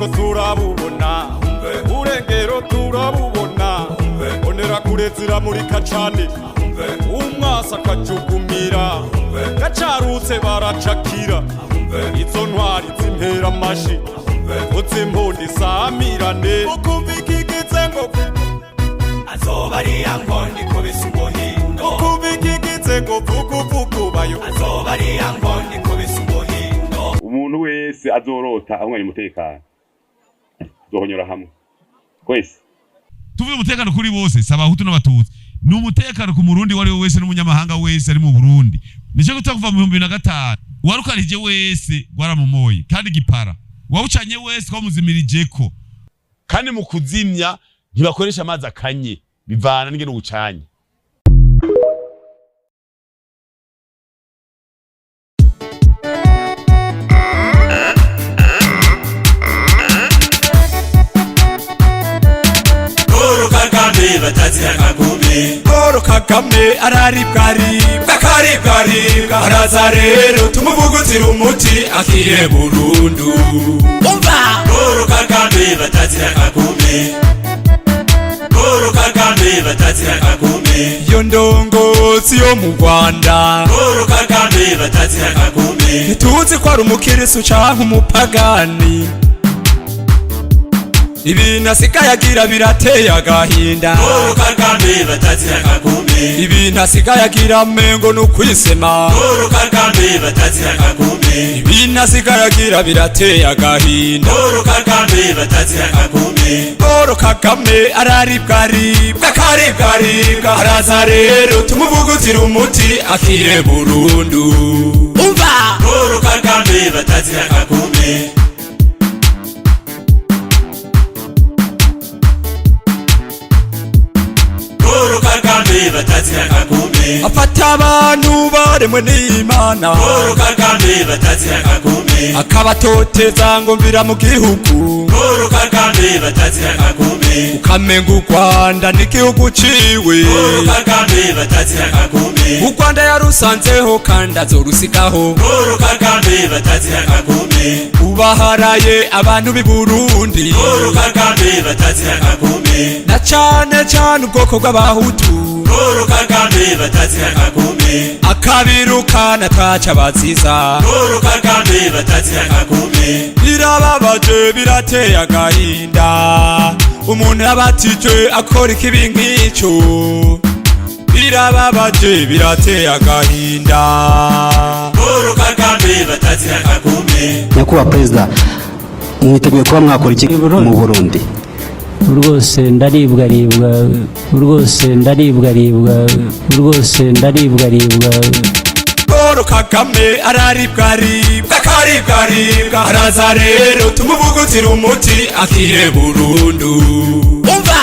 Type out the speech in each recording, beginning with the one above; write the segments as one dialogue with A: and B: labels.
A: buseruko turabubona urengero turabubona onera kurezira muri kacane umwasa akajugumira gacarutse baracakira izo ntwari zimpera amashi utsimpundi samirane ukumva ikigize ngo azoba ari yangondi kubisa umuhindo ukumva ikigize ngo vuguvugu bayo azoba ari yangondi kubisa umuhindo
B: umuntu wese azorota ahunganye umutekano zohonyora hamwe kwese
C: tuvuye umutekano kuri bose saba abahutu n'abatutsi ni umutekano ku murundi wari wese n'umunyamahanga wese ari mu Burundi nico gutakuva mu 2005 warukarije wese gwaramumoye kandi gipara wawucanye wese kwamuzimirijeko kandi mu kuzimya ntibakoresha amazi akanye bivana n'ingene ugucanye
A: Paul Kagame araribwaribwa karibwaribwa araza rero tumuvugutira umuti akire burundu umva Paul Kagame batazira Kagame Paul Kagame batazira Kagame yo ndongozi yo mu Rwanda Paul Kagame batazira Kagame tuzi ko ari umukirisu canke umupagani ibintu asigaye agira birateye agahinda Paul Kagame batazira Kagame ibintu asigaye agira mengo no kwisema Paul Kagame batazira Kagame ibintu asigaye agira birateye agahinda Paul Kagame batazira Kagame Paul Kagame araribwaribwa karibwaribwa araza rero tumuvugutira umuti akire burundu umva Paul Kagame batazira Kagame batazira Kagame afata abantu baremwe n'Imana Paul Kagame batazira Kagame akabatoteza ngo mvira mu gihugu Paul Kagame batazira Kagame ukamenga u Rwanda n'igihugu ciwe Paul Kagame batazira Kagame u Rwanda yarusanzeho kandi azorusigaho Paul Kagame batazira Kagame ubaharaye abantu b'i Burundi Paul Kagame batazira Kagame na cane cane ubwoko bw'abahutu Paul Kagame batazira Kagame akabirukana taca baziza Paul Kagame batazira Kagame birababaje birateye agahinda umuntu yabatije akora ikibi nk'ico birababaje birateye agahinda Paul Kagame batazira Kagame
D: Nyakubahwa Perezida mwiteguye kuba mwakora iki mu Burundi
E: rwose ndaribwaribwa rwose ndaribwaribwa rwose ndaribwaribwa
A: Paul Kagame araribwaribwa karibwaribwa araza rero tumuvugutira umuti akire burundu umva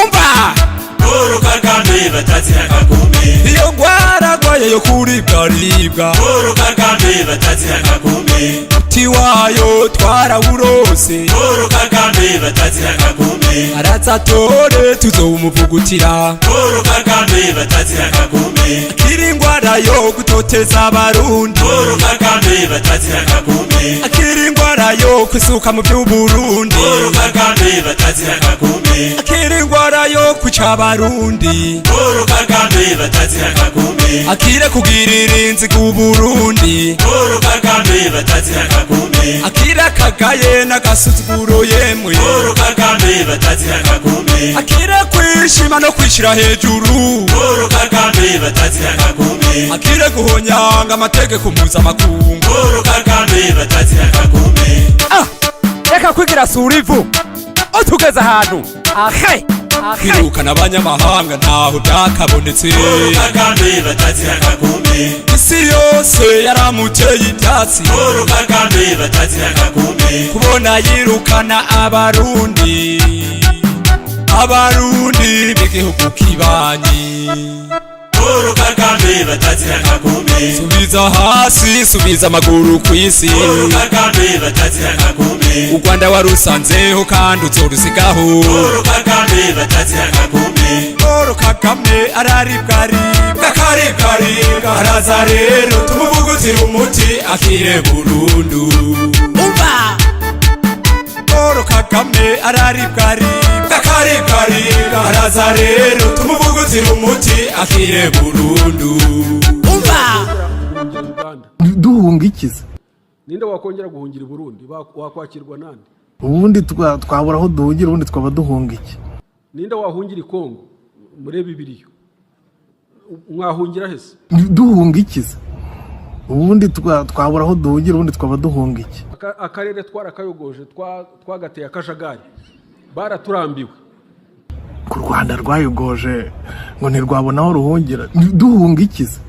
A: umva Paul Kagame batazira Kagame iyo ngwaragwaye yo kuribwaribwa Paul Kagame batazira Kagame uti wayo twarawurose Paul Kagame batazira Kagame araza tore tuzowumuvugutira Paul Kagame batazira Kagame akiri ngwara yo gutoteza abarundi Paul Kagame batazira Kagame akiri ngwara yo kwisuka mu by'Uburundi Paul Kagame batazira Kagame akiri ngwara yo kwica Burundi Paul Kagame batazira Kagame akire kugirira inzigo u Burundi Paul Kagame batazira Kagame akira kagaye n'agasuzuguro yemwe Paul Kagame batazira Kagame akire kwishima no kwishira hejuru Paul Kagame batazira Kagame akire guhonyanga amategeko mpuzamakungu Paul Kagame batazira Kagame
F: reka kwigira surivu otugeza ahantu
A: kwirukana abanyamahanga ntaho byakabonetse
F: Paul Kagame batazira Kagame
A: isi yose yaramuteye ibyatsi
F: Paul Kagame batazira Kagame
A: kubona yirukana abarundi b'igihugu kibanyi
F: Paul Kagame batazira Kagame
A: subiza hasi subiza amaguru kw'isi
F: Paul Kagame batazira Kagame
A: u Rwanda warusanzeho kandi uzorusigaho
F: Paul Kagame batazira Kagame
A: Paul Kagame araribwaribwa karibwaribwa araza rero tumuvugutira umuti akire burundu umva Paul Kagame araribwaribwa karibwaribwa araza rero tumuvugutira umuti akire burundu umva
G: duhunga ikiza
H: ninde wakongera guhungira i Burundi wakwakirwa nande
G: ubundi twabura aho duhungira ubundi twaba duhunga iki
H: ninde wahungira i Kongo muri Bibiliya mwahungira hese
G: duhunga ikiza ubundi twabura aho duhungira ubundi twaba duhunga iki
H: akarere twarakayogoje twagateye akajagari baraturambiwe
G: ku Rwanda rwayogoje ngo ntirwabona aho ruhungira duhunga ikiza